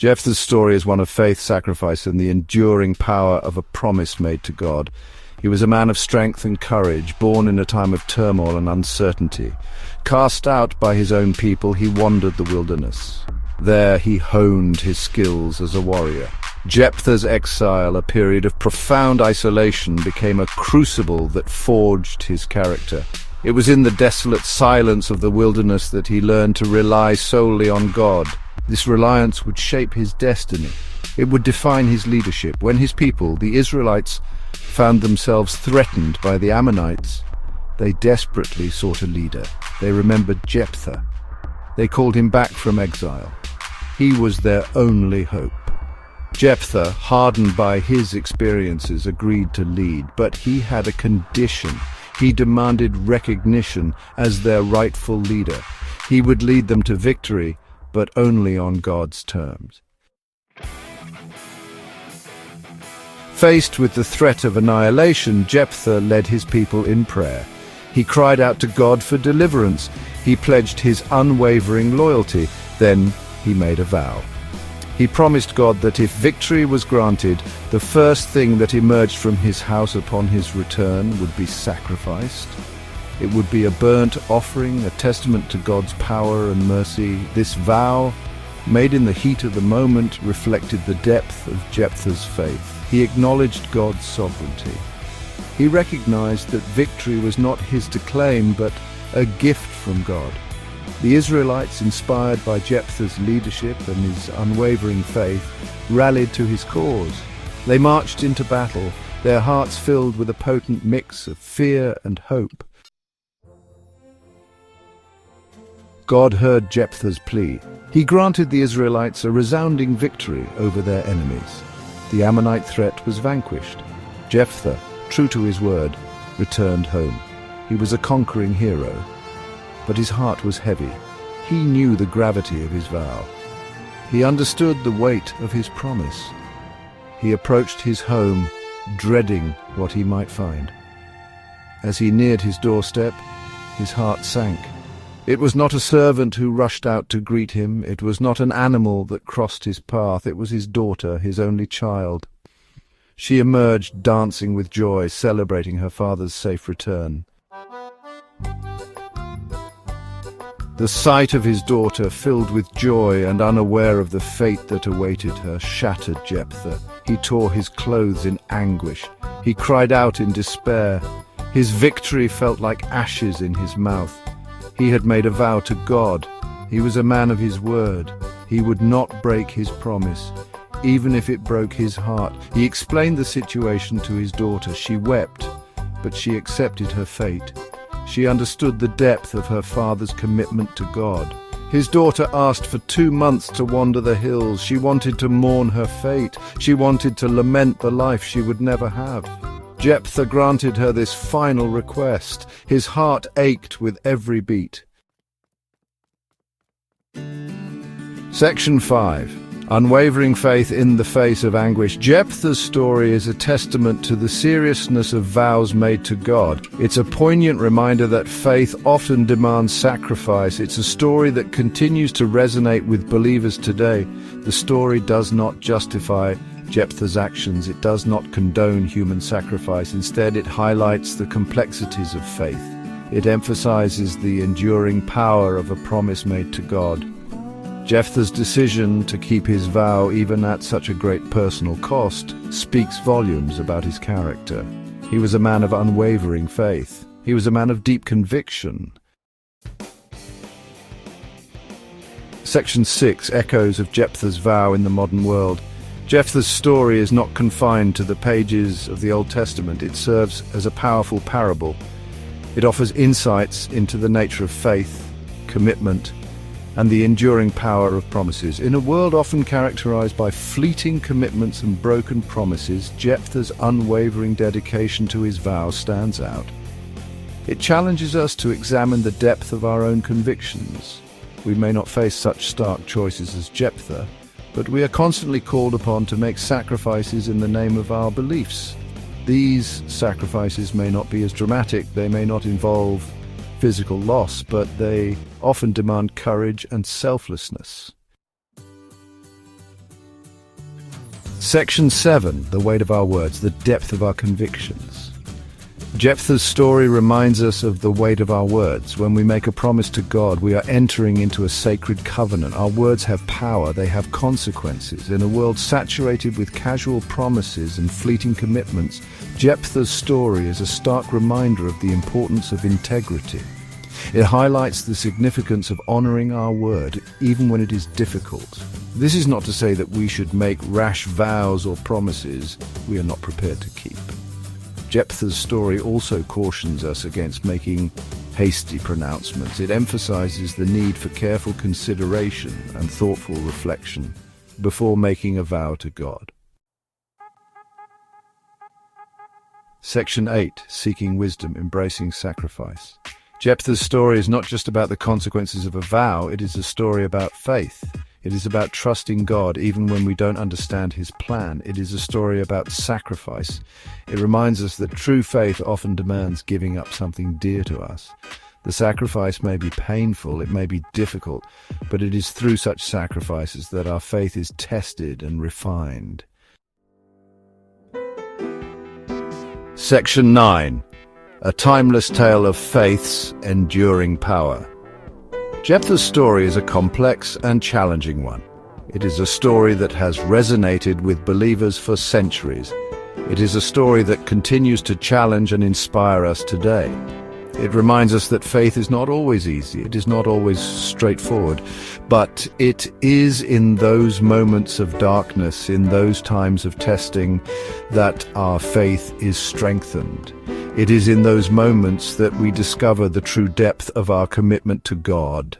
Jephthah's story is one of faith, sacrifice, and the enduring power of a promise made to God. He was a man of strength and courage, born in a time of turmoil and uncertainty. Cast out by his own people, he wandered the wilderness. There he honed his skills as a warrior. Jephthah's exile, a period of profound isolation, became a crucible that forged his character. It was in the desolate silence of the wilderness that he learned to rely solely on God. This reliance would shape his destiny. It would define his leadership. When his people, the Israelites, found themselves threatened by the Ammonites, they desperately sought a leader. They remembered Jephthah. They called him back from exile. He was their only hope. Jephthah, hardened by his experiences, agreed to lead, but he had a condition. He demanded recognition as their rightful leader. He would lead them to victory, but only on God's terms. Faced with the threat of annihilation, Jephthah led his people in prayer. He cried out to God for deliverance. He pledged his unwavering loyalty. Then he made a vow. He promised God that if victory was granted, the first thing that emerged from his house upon his return would be sacrificed. It would be a burnt offering, a testament to God's power and mercy. This vow, made in the heat of the moment, reflected the depth of Jephthah's faith. He acknowledged God's sovereignty. He recognized that victory was not his to claim, but a gift from God. The Israelites, inspired by Jephthah's leadership and his unwavering faith, rallied to his cause. They marched into battle, their hearts filled with a potent mix of fear and hope. God heard Jephthah's plea. He granted the Israelites a resounding victory over their enemies. The Ammonite threat was vanquished. Jephthah, true to his word, returned home. He was a conquering hero, but his heart was heavy. He knew the gravity of his vow. He understood the weight of his promise. He approached his home, dreading what he might find. As he neared his doorstep, his heart sank. It was not a servant who rushed out to greet him. It was not an animal that crossed his path. It was his daughter, his only child. She emerged dancing with joy, celebrating her father's safe return. The sight of his daughter, filled with joy and unaware of the fate that awaited her, shattered Jephthah. He tore his clothes in anguish. He cried out in despair. His victory felt like ashes in his mouth. He had made a vow to God. He was a man of his word. He would not break his promise, even if it broke his heart. He explained the situation to his daughter. She wept, but she accepted her fate. She understood the depth of her father's commitment to God. His daughter asked for 2 months to wander the hills. She wanted to mourn her fate. She wanted to lament the life she would never have. Jephthah granted her this final request. His heart ached with every beat. Section 5. Unwavering faith in the face of anguish. Jephthah's story is a testament to the seriousness of vows made to God. It's a poignant reminder that faith often demands sacrifice. It's a story that continues to resonate with believers today. The story does not justify Jephthah's actions. It does not condone human sacrifice. Instead, it highlights the complexities of faith. It emphasizes the enduring power of a promise made to God. Jephthah's decision to keep his vow, even at such a great personal cost, speaks volumes about his character. He was a man of unwavering faith. He was a man of deep conviction. Section 6. Echoes of Jephthah's vow in the modern world. Jephthah's story is not confined to the pages of the Old Testament. It serves as a powerful parable. It offers insights into the nature of faith, commitment, and the enduring power of promises. In a world often characterized by fleeting commitments and broken promises, Jephthah's unwavering dedication to his vow stands out. It challenges us to examine the depth of our own convictions. We may not face such stark choices as Jephthah, but we are constantly called upon to make sacrifices in the name of our beliefs. These sacrifices may not be as dramatic, they may not involve physical loss, but they often demand courage and selflessness. Section 7, the weight of our words, the depth of our convictions. Jephthah's story reminds us of the weight of our words. When we make a promise to God, we are entering into a sacred covenant. Our words have power, they have consequences. In a world saturated with casual promises and fleeting commitments, Jephthah's story is a stark reminder of the importance of integrity. It highlights the significance of honoring our word, even when it is difficult. This is not to say that we should make rash vows or promises we are not prepared to keep. Jephthah's story also cautions us against making hasty pronouncements. It emphasizes the need for careful consideration and thoughtful reflection before making a vow to God. Section 8, Seeking Wisdom, Embracing Sacrifice. Jephthah's story is not just about the consequences of a vow, it is a story about faith. It is about trusting God even when we don't understand his plan. It is a story about sacrifice. It reminds us that true faith often demands giving up something dear to us. The sacrifice may be painful, it may be difficult, but it is through such sacrifices that our faith is tested and refined. Section 9. A timeless tale of faith's enduring power. Jephthah's story is a complex and challenging one. It is a story that has resonated with believers for centuries. It is a story that continues to challenge and inspire us today. It reminds us that faith is not always easy, it is not always straightforward, but it is in those moments of darkness, in those times of testing, that our faith is strengthened. It is in those moments that we discover the true depth of our commitment to God.